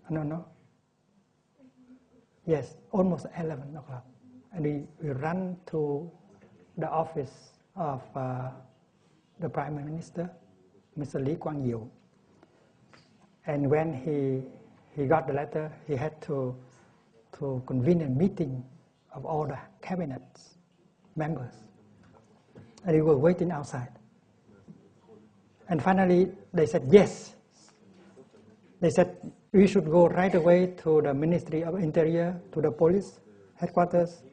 No, no. Yes, almost 11 o'clock. And we ran to the office of the Prime Minister, Mr. Lee Kuan Yew. And when he got the letter, he had to convene a meeting of all the cabinet members. And we were waiting outside. And finally, they said yes. They said we should go right away to the Ministry of Interior, to the police headquarters,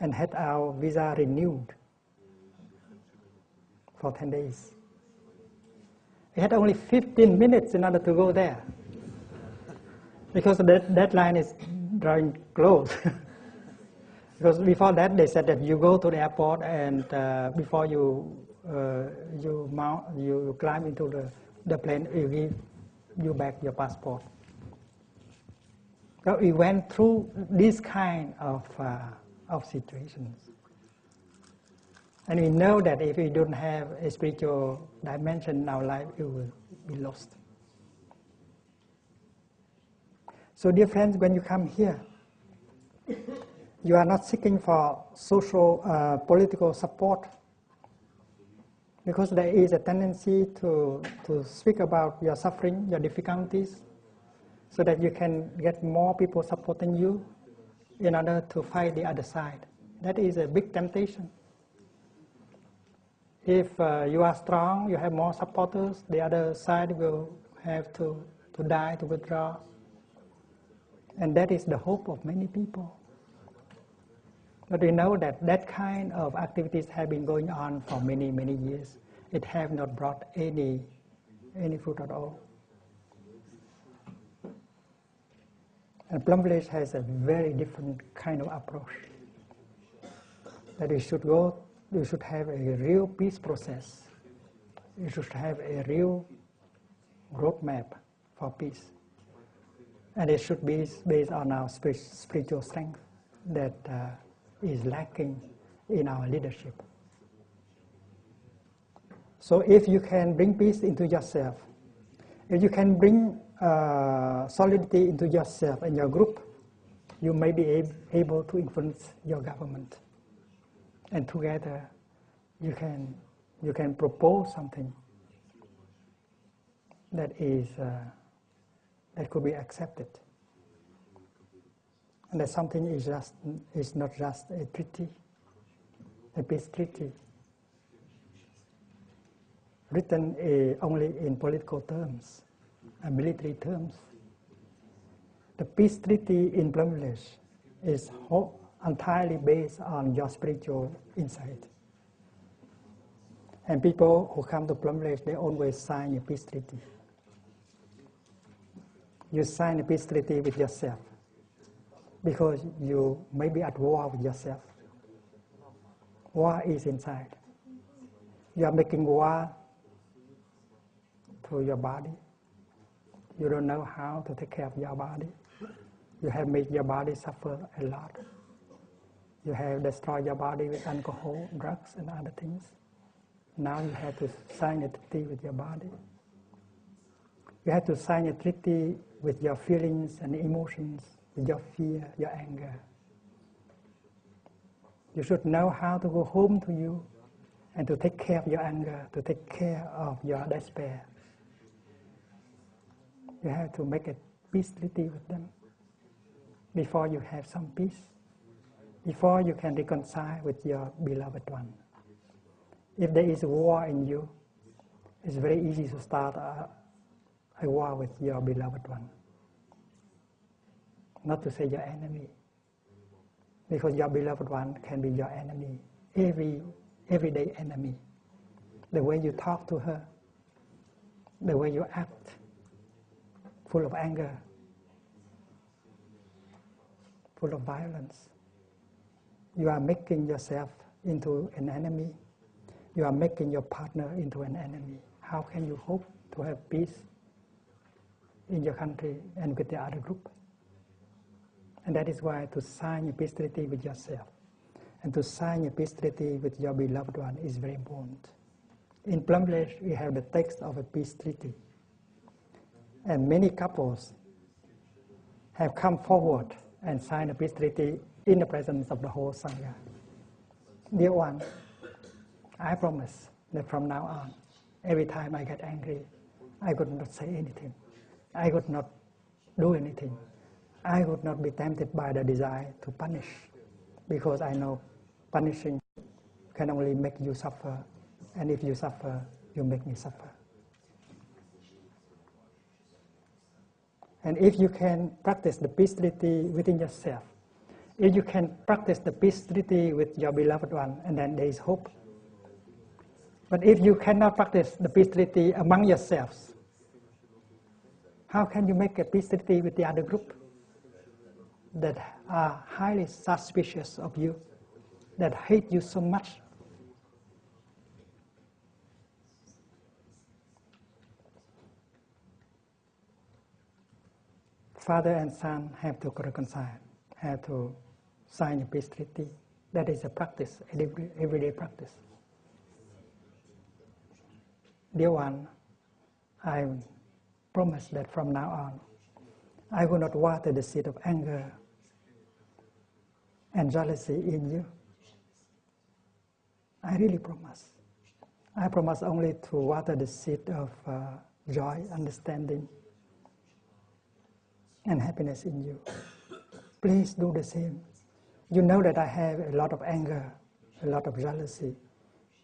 and had our visa renewed for 10 days. We had only 15 minutes in order to go there, because the deadline is drawing close. Because before that, they said that you go to the airport and before you climb into the plane, you give you back your passport. So we went through this kind of situations. And we know that if we don't have a spiritual dimension in our life, it will be lost. So dear friends, when you come here, you are not seeking for social, political support, because there is a tendency to speak about your suffering, your difficulties, so that you can get more people supporting you in order to fight the other side. That is a big temptation. If you are strong, you have more supporters, the other side will have to die, to withdraw. And that is the hope of many people. But we know that that kind of activities have been going on for many, many years. It have not brought any fruit at all. And Plum Village has a very different kind of approach. That we should have a real peace process. We should have a real roadmap for peace. And it should be based on our spiritual strength that is lacking in our leadership. So if you can bring peace into yourself, if you can bring solidity into yourself and your group, you may be able to influence your government. And together you can propose something that is that could be accepted. And that something is not just a treaty, a peace treaty, written only in political terms and military terms. The peace treaty in Plum Village is entirely based on your spiritual insight. And people who come to Plum Village, they always sign a peace treaty. You sign a peace treaty with yourself because you may be at war with yourself. War is inside. You are making war to your body. You don't know how to take care of your body. You have made your body suffer a lot. You have destroyed your body with alcohol, drugs, and other things. Now you have to sign a treaty with your body. You have to sign a treaty with your feelings and emotions, with your fear, your anger. You should know how to go home to you and to take care of your anger, to take care of your despair. You have to make a peace treaty with them before you have some peace, before you can reconcile with your beloved one. If there is war in you, it's very easy to start a war with your beloved one. Not to say your enemy, because your beloved one can be your enemy, everyday enemy. The way you talk to her, the way you act, full of anger, full of violence. You are making yourself into an enemy. You are making your partner into an enemy. How can you hope to have peace in your country and with the other group? And that is why to sign a peace treaty with yourself and to sign a peace treaty with your beloved one is very important. In Plum Village, we have the text of a peace treaty. And many couples have come forward and signed a peace treaty in the presence of the whole Sangha. Dear one, I promise that from now on, every time I get angry, I would not say anything. I would not do anything. I would not be tempted by the desire to punish, because I know punishing can only make you suffer, and if you suffer, you make me suffer. And if you can practice the peace treaty within yourself, if you can practice the peace treaty with your beloved one, and then there is hope. But if you cannot practice the peace treaty among yourselves, how can you make a peace treaty with the other group that are highly suspicious of you, that hate you so much? Father and son have to reconcile, have to sign a peace treaty. That is a practice, an everyday practice. Dear one, I promise that from now on, I will not water the seed of anger and jealousy in you. I really promise. I promise only to water the seed of joy, understanding, and happiness in you. Please do the same. You know that I have a lot of anger, a lot of jealousy.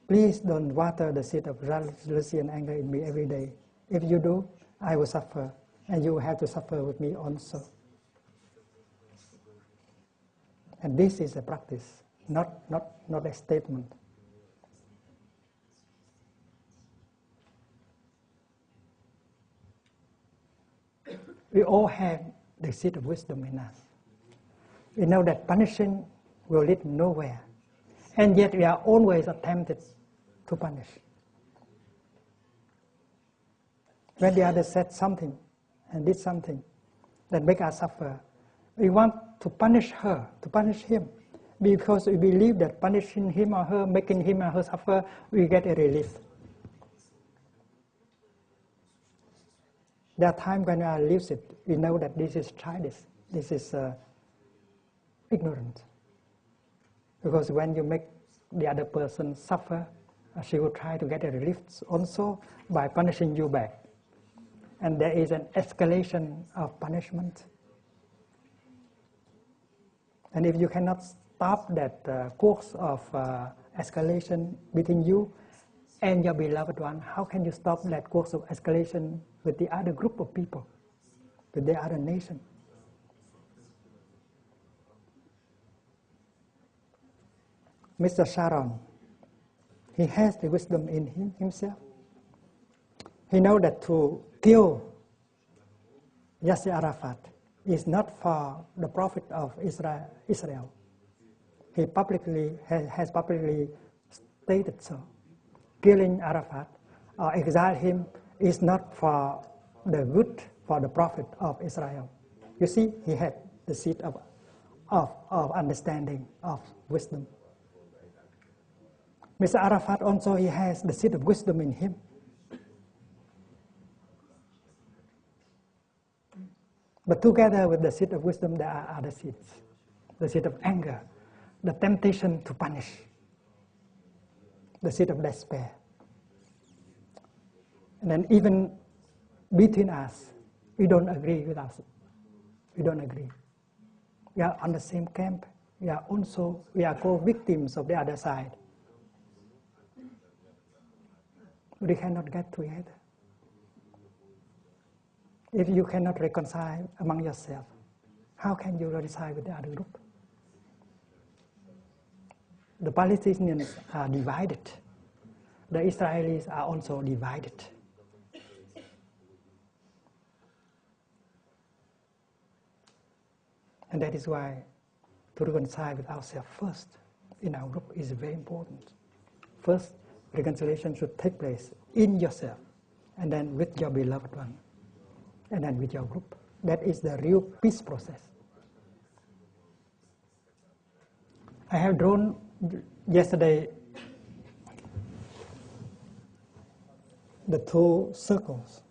Please don't water the seed of jealousy and anger in me every day. If you do, I will suffer, and you will have to suffer with me also. And this is a practice, not a statement. We all have the seed of wisdom in us. We know that punishing will lead nowhere, and yet we are always tempted to punish. When the other said something and did something that makes us suffer, we want to punish her, to punish him, because we believe that punishing him or her, making him or her suffer, we get a relief. There are times when we are lucid, we know that this is childish, this is ignorant. Because when you make the other person suffer, she will try to get a relief also by punishing you back. And there is an escalation of punishment. And if you cannot stop that course of escalation between you and your beloved one, how can you stop that course of escalation with the other group of people, with the other nation? Mr. Sharon, he has the wisdom in himself. He knows that to kill Yasser Arafat is not for the profit of Israel. He has publicly stated so. Killing Arafat or exile him is not for the good, for the profit of Israel. You see, he had the seed of understanding, of wisdom. Mr. Arafat also, he has the seed of wisdom in him. But together with the seed of wisdom, there are other seeds. The seed of anger, the temptation to punish, the seed of despair. And then even between us, we don't agree with us. We don't agree. We are on the same camp. We are co-victims of the other side. We cannot get together. If you cannot reconcile among yourself, how can you reconcile with the other group? The Palestinians are divided. The Israelis are also divided. And that is why to reconcile with ourselves first in our group is very important. First, reconciliation should take place in yourself, and then with your beloved one, and then with your group. That is the real peace process. I have drawn yesterday the two circles.